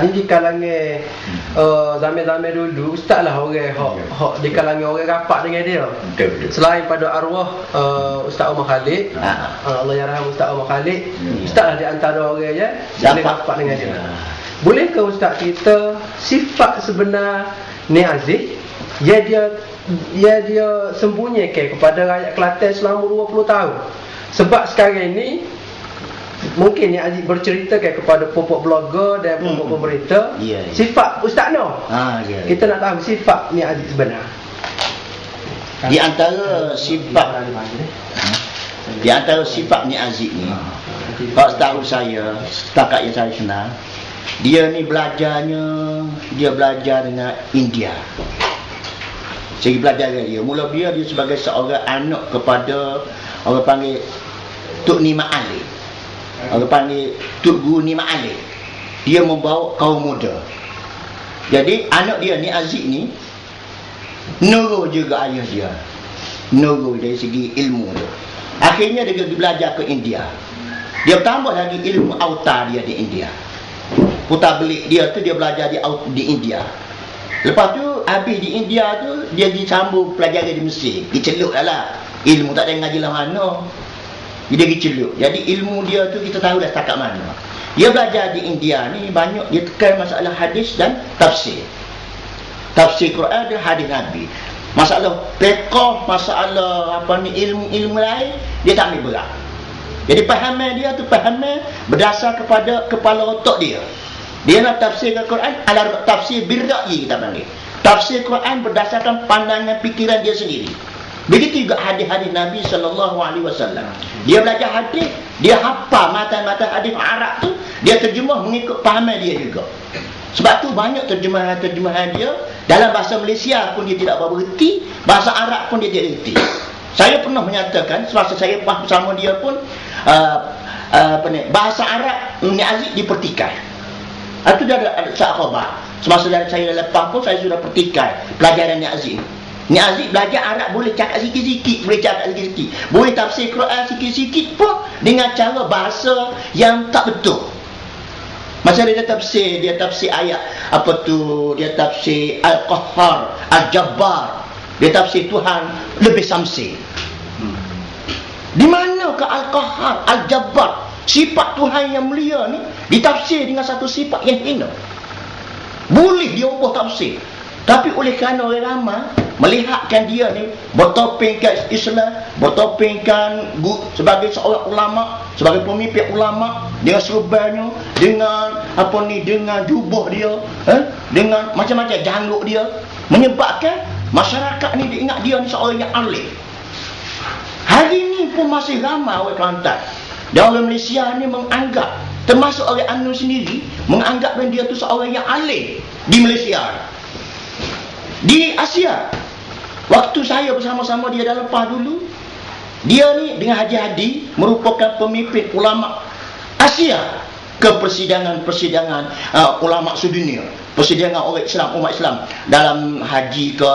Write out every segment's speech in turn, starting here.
Ni di kalangan zaman-zaman dulu ustaz lah orang hok di kalangan orang rapat dengan dia. Betul. Selain pada arwah Ustaz Omar Khalid, Allah yarham Ustaz Omar Khalid, ustaz lah di antara orang yang boleh rapat dengan dia. Bolehkah ustaz kita sifat sebenar Ni Aziz dia sembunyikan kepada rakyat Kelantan selama 20 tahun? Sebab sekarang ini mungkin Ni Aziz berceritakan kepada pokok blogger dan pokok pemberita sifat Ustaz Noh. Kita nak tahu sifat Ni Aziz sebenar. Di antara sifat Ni Aziz ni, kalau setahu saya, setakat yang saya kenal, dia ni belajar dengan India. Saya belajar dengan dia. Mula dia sebagai seorang anak kepada orang panggil Tok Nima Ali. Orang panggil Tok Guru Nima Ali. Dia membawa kaum muda. Jadi anak dia Ni Aziz ni nurul juga ayah dia. Nurul dari segi ilmu tu. Akhirnya dia pergi belajar ke India. Dia tambah lagi ilmu autar dia di India. Putar belik dia tu dia belajar di India. Lepas tu habis di India tu dia pergi sambung pelajaran di Mesir. Diceluk lah. Ilmu tak ada ngaji lah mana. Dia pergi celuk. Jadi ilmu dia tu kita tahu dah setakat mana. Dia belajar di India ni banyak dia tekan masalah hadis dan tafsir. Tafsir Quran dan hadis Nabi. Masalah fiqh, masalah ilmu-ilmu lain dia tak ambil berat. Jadi pahaman dia tu pahaman berdasar kepada kepala otak dia. Dia nak tafsirkan Quran ala tafsir birra'yi kita panggil. Tafsir Quran berdasarkan pandangan fikiran dia sendiri. Begitu juga hadis-hadis Nabi SAW. Dia belajar hadis, dia hafal matan-matan hadis Arab tu, dia terjemah mengikut pahaman dia juga. Sebab tu banyak terjemahan dia dalam bahasa Malaysia pun dia tidak bererti, bahasa Arab pun dia tidak erti. Saya pernah menyatakan semasa saya bersama dia pun bahasa Arab Ni Aziz dipertikai. Itu dah ada sahabat. Semasa saya lepas pun saya sudah pertikai pelajaran Ni Aziz. Ni Aziz belajar Arab boleh cakap sikit-sikit, boleh tafsir Quran sikit-sikit pun dengan cara bahasa yang tak betul. Macam dia tafsir ayat dia tafsir Al-Qahhar, Al-Jabbar, dia tafsir Tuhan lebih samsi. Di manakah Al-Qahhar, Al-Jabbar, sifat Tuhan yang mulia ni ditafsir dengan satu sifat yang hina? Boleh dia ubah tafsir. Tapi oleh kerana orang ramai melihatkan dia ni bertopengkan Islam, bertopengkan sebagai seorang ulama, sebagai pemimpin ulama, dengan serbannya, dengan dengan jubah dia, dengan macam-macam janggut dia, menyebabkan masyarakat ni dia ingat dia ni seorang yang alim. Hari ni pun masih ramai orang Kelantan dan orang Malaysia ni menganggap, termasuk orang UMNO sendiri, menganggap dia tu seorang yang alim di Malaysia. Di Asia, waktu saya bersama-sama dia dalam PAH dulu, dia ni dengan Haji Hadi merupakan pemimpin ulama Asia ke persidangan ulama sedunia, persidangan orang Islam, umat Islam dalam haji ke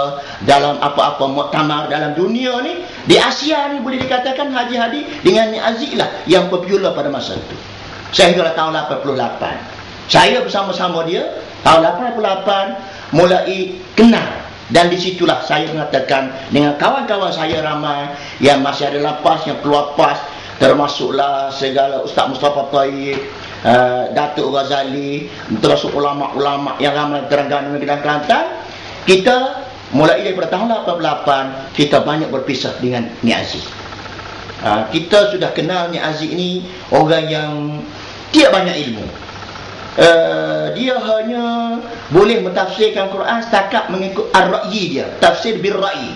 dalam apa-apa muktamar dalam dunia ni. Di Asia ni boleh dikatakan Haji Hadi dengan Ni Aziz lah yang popular pada masa itu. Sehingga tahun 88 saya bersama-sama dia tahun 88 mulai kenal, dan disitulah saya mengatakan dengan kawan-kawan saya ramai yang masih ada lapas, yang keluar PAS, termasuklah segala Ustaz Mustafa Taib, Datuk Ghazali, termasuk ulama-ulama yang ramai Terengganu dan Kelantan. Kita mulai daripada tahun 88 kita banyak berpisah dengan Ni Aziz. Kita sudah kenal Ni Aziz ni orang yang tidak banyak ilmu. Dia hanya boleh mentafsirkan Quran setakat mengikut ar-ra'yi dia, tafsir bir-ra'yi.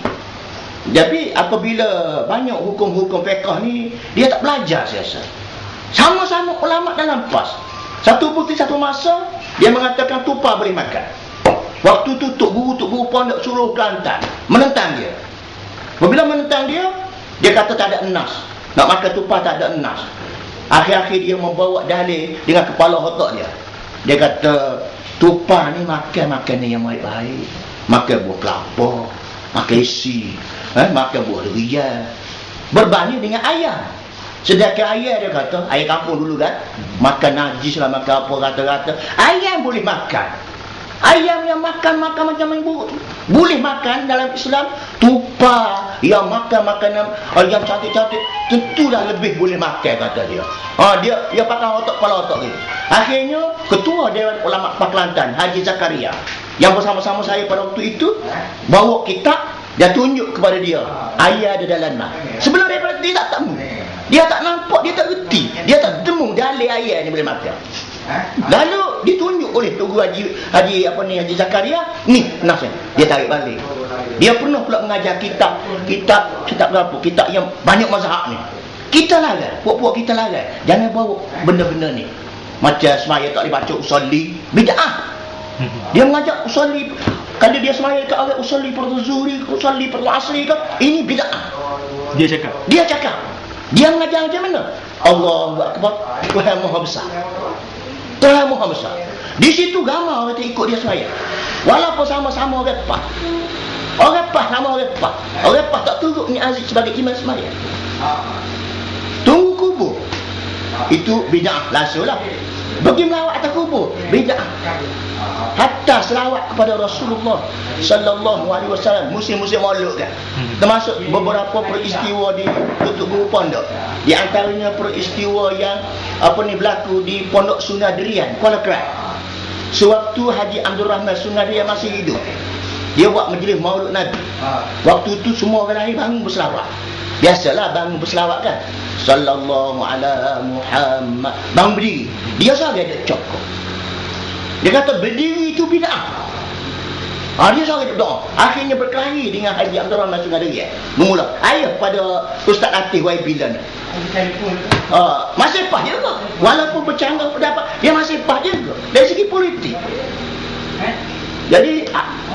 Jadi apabila banyak hukum-hukum fiqh ni dia tak belajar siasa. Sama-sama ulama dalam PAS. Satu bukti satu masa dia mengatakan tupa boleh makan. Waktu tu Tok Guru Pondok suruh Kelantan menentang dia. Apabila menentang dia, dia kata tak ada nas. Nak makan tupa tak ada nas. Akhir-akhir dia membawa dalil dengan kepala otak dia. Dia kata tupa ni makan makanan yang baik-baik. Makan buah kelapa, makan isi, makan buah durian. Berbanding dengan ayam. Sedangkan ayam dia kata, ayam kampung dulu kan, makan najis lah, makan apa kata-kata. Ayam boleh makan. Ayam yang makan macam yang boleh makan dalam Islam. Tupa yang makan makanan ayam cantik-cantik tentulah lebih boleh makan, kata dia. Dia pakai otak kepala otak ni. Akhirnya ketua Dewan Ulama Kelantan Haji Zakaria yang bersama-sama saya pada waktu itu bawa kitab, dia tunjuk kepada dia ayat ada dalam mana. Sebelum daripada dia tak temu, dia tak nampak, dia tak reti, dia tak temu dalil ayat ni boleh makan. Lalu ditunjuk oleh Tugu Haji Zakaria ni nasihat. Dia tarik balik. Dia pernah pula mengajar kitab berapa? Kitab yang banyak mazhab ni. Kita larang, puak-puak kita larang. Jangan bawa benda-benda ni. Macam semaya tak boleh baca usolli, bid'ah. Dia mengajak usolli, kalau dia semaya kat orang usolli fardu zuhri, usolli fardu asri ke, ini bid'ah. Dia cakap. Dia mengajar macam mana? Allahu akbar, Tuhan Maha Besar. Tuhan Maha Besar. Di situ ramai orang ikut dia semaya. Walaupun sama-sama orang PAH. Orang PAH sama orang PAH. Orang PAH tak turut ni Aziz sebagai imam semaya. Tunggu kubur. Itu bid'ah. Langsunglah. Pergi melawat atas kubur. Bid'ah. Hatta selawat kepada Rasulullah sallallahu alaihi wasallam musim-musim Maulud kan. Termasuk beberapa peristiwa di Tutup Guru Pondok. Di antaranya peristiwa yang berlaku di Pondok Sungadrian, Kuala Kerat. Sewaktu Haji Abdul Rahman Sungadrian masih hidup, dia buat majlis Maulud Nabi. Waktu itu semua orang lain bangun berselawat. Biasalah bangun berselawat kan. Sallallahu ala Muhammad. Bangun berdiri. Dia sahaja ada cokok. Dia kata berdiri itu bid'ah. Dia sahaja berdoa. Akhirnya berkelahi dengan Haji Abdul Rahman Sungadrian. Memula ayah pada Ustaz Atih Waibilan. Masih PAH juga. Walaupun bercanggah pendapat, dia masih PAH juga dari segi politik. Jadi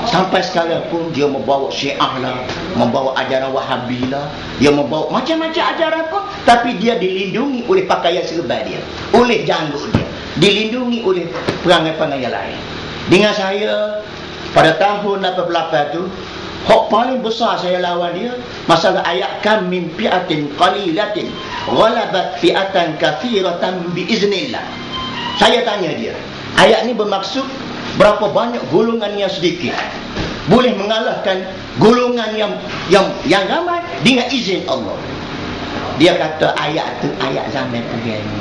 sampai sekarang pun dia membawa Syiah lah, membawa ajaran Wahabi lah, dia membawa macam-macam ajaran pun, tapi dia dilindungi oleh pakaian serba dia, oleh janggut dia, dilindungi oleh perangai-perangai yang lain. Dengan saya pada tahun 88 tu, hak paling besar saya lawan dia masalah ayat kam min fi'atin qalilatin ghalabat fi'atan katsiratan biiznillah. Saya tanya dia, ayat ni bermaksud berapa banyak golongan yang sedikit boleh mengalahkan golongan yang ramai dengan izin Allah. Dia kata ayat tu ayat zaman begini.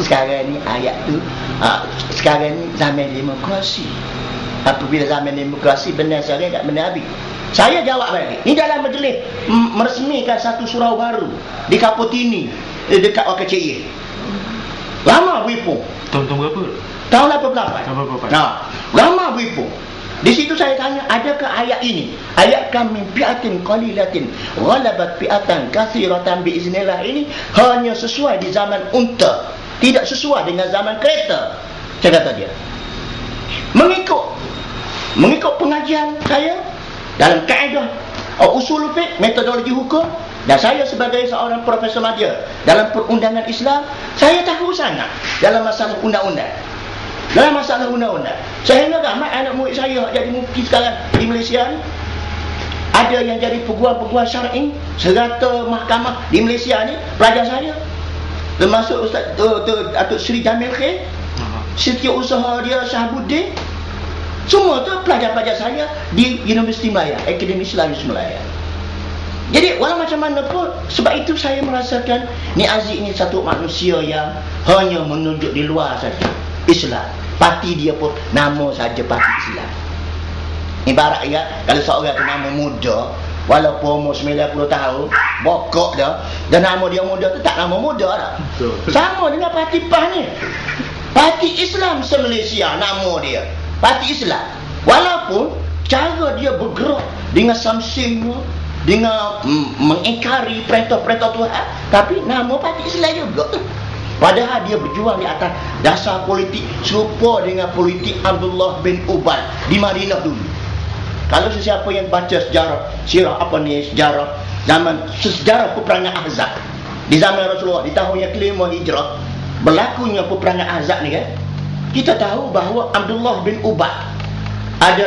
Sekarang ni ayat tu sekarang ni zaman demokrasi. Apabila zaman demokrasi benar saya tak benar habis. Saya jawab balik. Ini dalam majlis meresmikan satu surau baru di Kaputini dekat OKCI. Lama Wipo. Tahun berapa? Tahun 88. Lama Wipo. Di situ saya tanya, adakah ayat ini? Ayat kam min fi'atin qalilatin ghalabat fi'atan katsiratan biiznillah ini hanya sesuai di zaman unta, tidak sesuai dengan zaman kereta. Saya kata dia. Mengikut pengajian saya dalam kaedah usul fiqh, metodologi hukum, dan saya sebagai seorang profesor madya dalam perundangan Islam, saya tahu sangat dalam masalah undang-undang. Sehingga ramai anak murid saya jadi mufti sekarang di Malaysia ni. Ada yang jadi peguam-peguam syar'i serata mahkamah di Malaysia ni, pelajar saya. Termasuk Ustaz Datuk Seri Jamil Khair, setiausaha dia Syahabuddin. Semua tu pelajar-pelajar saya di Universiti Melaya, Akademi Islam Melaya. Jadi walau macam mana pun, sebab itu saya merasakan ni Aziz ni satu manusia yang hanya menunjuk di luar saja Islam. Parti dia pun nama saja parti Islam. Ibarat ya, kalau seorang tu nama muda, walaupun umur 90 tahun, bokok dah, dan nama dia muda tu tak nama muda dah. Sama dengan parti PAH ni. Parti Islam se-Malaysia nama dia. Parti Islam. Walaupun cara dia bergerak dengan samsingnya, dengan mengingkari perintah-perintah Tuhan, tapi nama parti Islam juga. Padahal dia berjuang di atas dasar politik serupa dengan politik Abdullah bin Ubay di Madinah dulu. Kalau sesiapa yang baca sejarah peperangan Ahzab di zaman Rasulullah di tahun yang kelima Hijrah, berlakunya peperangan Ahzab ni kan, kita tahu bahawa Abdullah bin Ubay ada